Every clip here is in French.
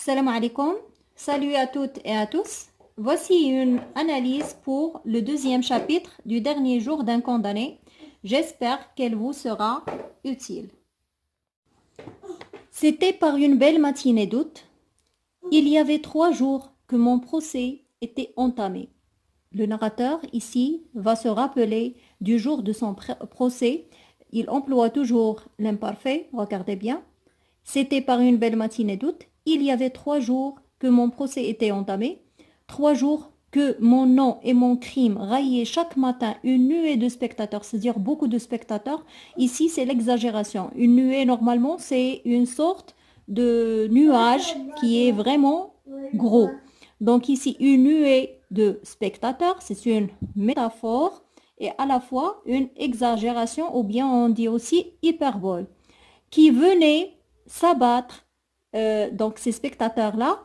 Salam alaikum. Salut à toutes et à tous. Voici une analyse pour le deuxième chapitre du dernier jour d'un condamné. J'espère qu'elle vous sera utile. C'était par une belle matinée d'août. Il y avait 3 jours que mon procès était entamé. Le narrateur ici va se rappeler du jour de son procès. Il emploie toujours l'imparfait, regardez bien. C'était par une belle matinée d'août. Il y avait 3 jours que mon procès était entamé. 3 jours que mon nom et mon crime raillaient chaque matin une nuée de spectateurs, c'est-à-dire beaucoup de spectateurs. Ici, c'est l'exagération. Une nuée, normalement, c'est une sorte de nuage qui est vraiment gros. Donc ici, une nuée de spectateurs, c'est une métaphore et à la fois une exagération ou bien on dit aussi hyperbole, qui venait s'abattre, donc ces spectateurs-là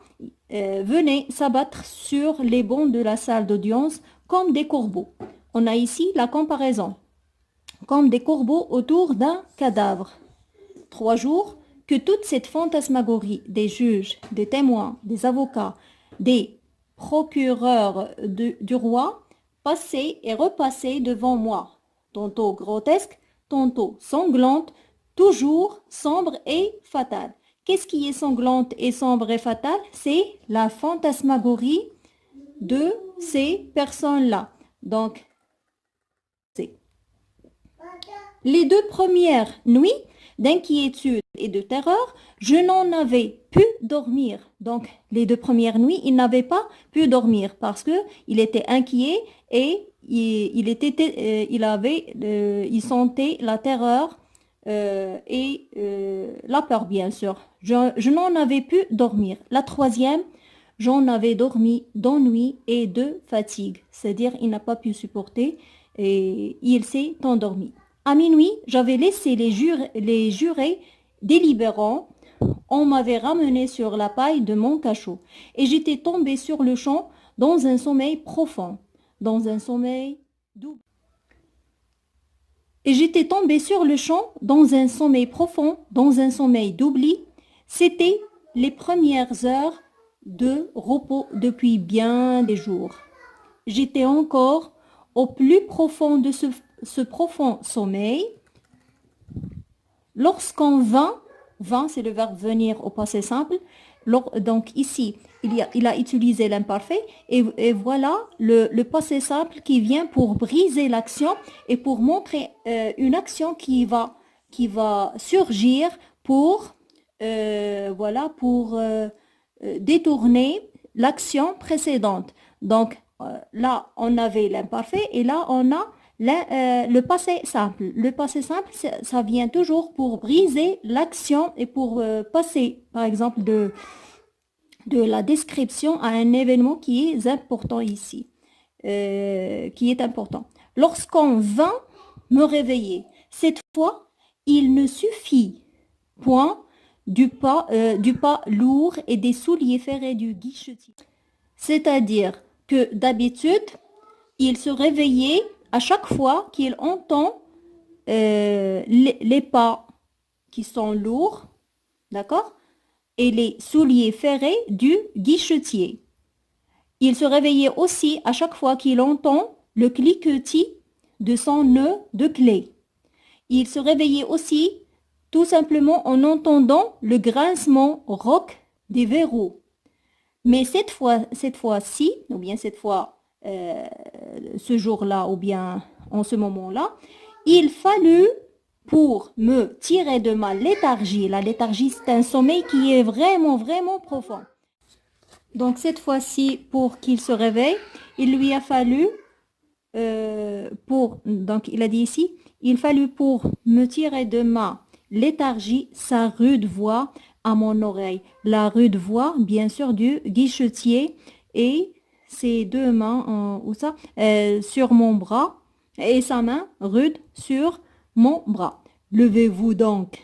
venaient s'abattre sur les bancs de la salle d'audience comme des corbeaux. On a ici la comparaison, comme des corbeaux autour d'un cadavre. 3 jours que toute cette fantasmagorie des juges, des témoins, des avocats, des procureurs du roi passait et repassait devant moi, tantôt grotesque, tantôt sanglante, toujours sombre et fatale. Qu'est-ce qui est sanglante et sombre et fatale? C'est la fantasmagorie de ces personnes-là. Donc, c'est les 2 premières nuits d'inquiétude et de terreur, je n'en avais pu dormir. Donc, les 2 premières nuits, il n'avait pas pu dormir parce que il était inquiet et il sentait la terreur et la peur, bien sûr. Je n'en avais pu dormir. La 3e, j'en avais dormi d'ennui et de fatigue. C'est-à-dire, il n'a pas pu supporter et il s'est endormi. À minuit, j'avais laissé les jurés délibérants. On m'avait ramené sur la paille de mon cachot. Et j'étais tombée sur le champ dans un sommeil profond, dans un sommeil doux. Et j'étais tombée sur le champ dans un sommeil profond, dans un sommeil d'oubli. C'était les premières heures de repos depuis bien des jours. J'étais encore au plus profond de ce profond sommeil, lorsqu'on vint c'est le verbe venir au passé simple, donc ici, il a utilisé l'imparfait et voilà le passé simple qui vient pour briser l'action et pour montrer une action qui va surgir pour, détourner l'action précédente. Donc, là, on avait l'imparfait et là, on a le passé simple. Le passé simple, ça vient toujours pour briser l'action et pour passer, par exemple, de la description à un événement qui est important ici, qui est important. Lorsqu'on vint me réveiller, cette fois, il ne suffit point du pas lourd et des souliers ferrés du guichetier. C'est-à-dire que d'habitude, il se réveillait à chaque fois qu'il entend les pas qui sont lourds, d'accord, et les souliers ferrés du guichetier. Il se réveillait aussi à chaque fois qu'il entend le cliquetis de son nœud de clé. Il se réveillait aussi tout simplement en entendant le grincement rauque des verrous. Mais cette fois-ci, ou bien cette fois, ce jour-là, ou bien en ce moment-là, il fallut pour me tirer de ma léthargie. La léthargie, c'est un sommeil qui est vraiment, vraiment profond. Donc cette fois-ci, pour qu'il se réveille, il lui a fallu, donc il a dit ici, il fallut pour me tirer de ma léthargie sa rude voix à mon oreille. La rude voix, bien sûr, du guichetier et ses 2 mains sur mon bras et sa main rude sur mon bras. Levez-vous donc.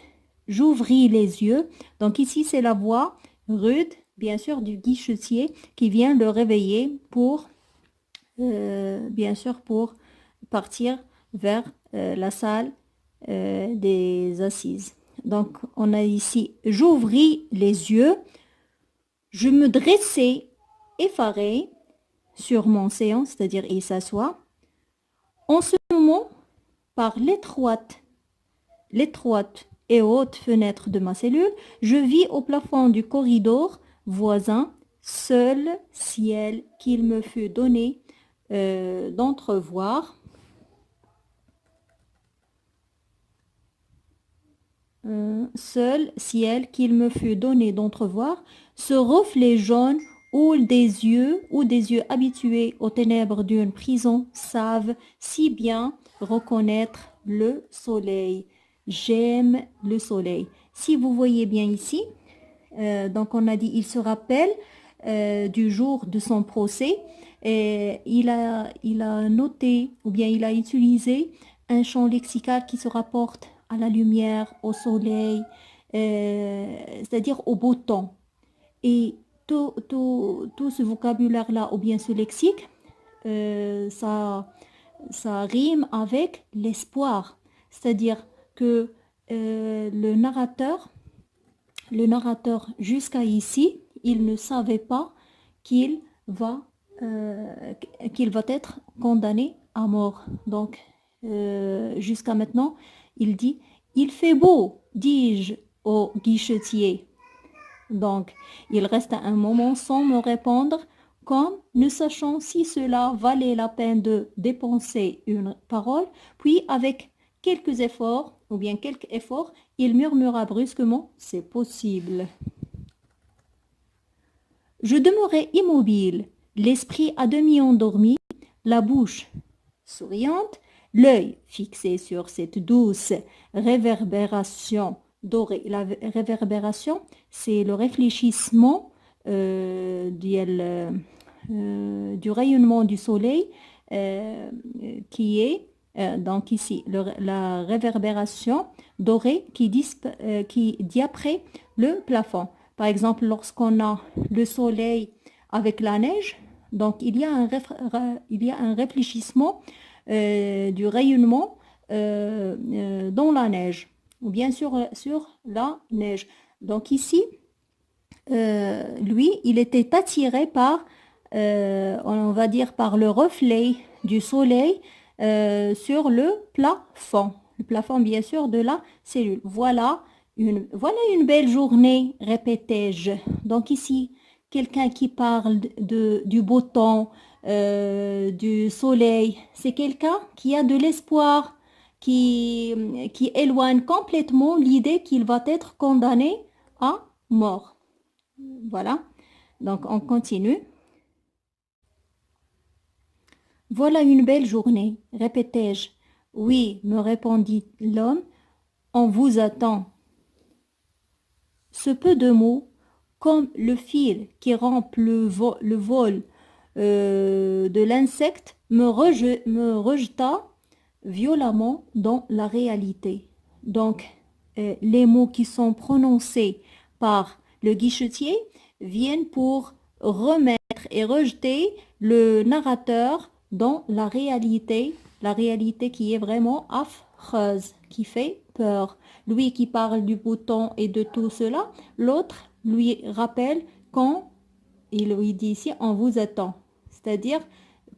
J'ouvris les yeux. Donc ici, c'est la voix rude, bien sûr, du guichetier qui vient le réveiller pour, bien sûr, pour partir vers la salle des assises. Donc, on a ici, j'ouvris les yeux. Je me dressai, effaré, sur mon séant, c'est-à-dire il s'assoit. En ce moment, par l'étroite et haute fenêtre de ma cellule, je vis au plafond du corridor voisin, seul ciel qu'il me fut donné d'entrevoir. Seul ciel qu'il me fut donné d'entrevoir, ce reflet jaune où des yeux habitués aux ténèbres d'une prison savent si bien reconnaître le soleil. J'aime le soleil. Si vous voyez bien ici, donc on a dit il se rappelle du jour de son procès et il a noté ou bien il a utilisé un champ lexical qui se rapporte à la lumière, au soleil, c'est-à-dire au beau temps. Et tout ce vocabulaire-là ou bien ce lexique, euh, ça, ça rime avec l'espoir. C'est-à-dire que le narrateur jusqu'à ici, il ne savait pas qu'il va, euh, qu'il va être condamné à mort. Donc, jusqu'à maintenant, il dit, il fait beau, dis-je au guichetier. Donc, il reste un moment sans me répondre, comme ne sachant si cela valait la peine de dépenser une parole, puis avec quelques efforts, ou bien quelques efforts, il murmura brusquement, c'est possible. Je demeurai immobile, l'esprit à demi endormi, la bouche souriante, l'œil fixé sur cette douce réverbération dorée. La réverbération, c'est le réfléchissement du rayonnement du soleil qui est donc ici la réverbération dorée qui diaprait le plafond. Par exemple, lorsqu'on a le soleil avec la neige, donc il y a un réfléchissement du rayonnement dans la neige, ou bien sur la neige. Donc ici, lui, il était attiré par, on va dire, par le reflet du soleil sur le plafond bien sûr de la cellule. Voilà une belle journée, répétai-je. Donc ici, quelqu'un qui parle du beau temps, du soleil, c'est quelqu'un qui a de l'espoir, qui éloigne complètement l'idée qu'il va être condamné à mort. Voilà, donc on continue. Voilà une belle journée, répétai-je. Oui, me répondit l'homme, on vous attend. Ce peu de mots, comme le fil qui rompt le vol de l'insecte, me rejeta violemment dans la réalité. Donc, les mots qui sont prononcés par le guichetier viennent pour remettre et rejeter le narrateur dans la réalité qui est vraiment affreuse, qui fait peur. Lui qui parle du bouton et de tout cela, l'autre lui rappelle quand il lui dit ici on vous attend. C'est-à-dire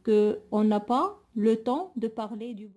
qu'on n'a pas le temps de parler du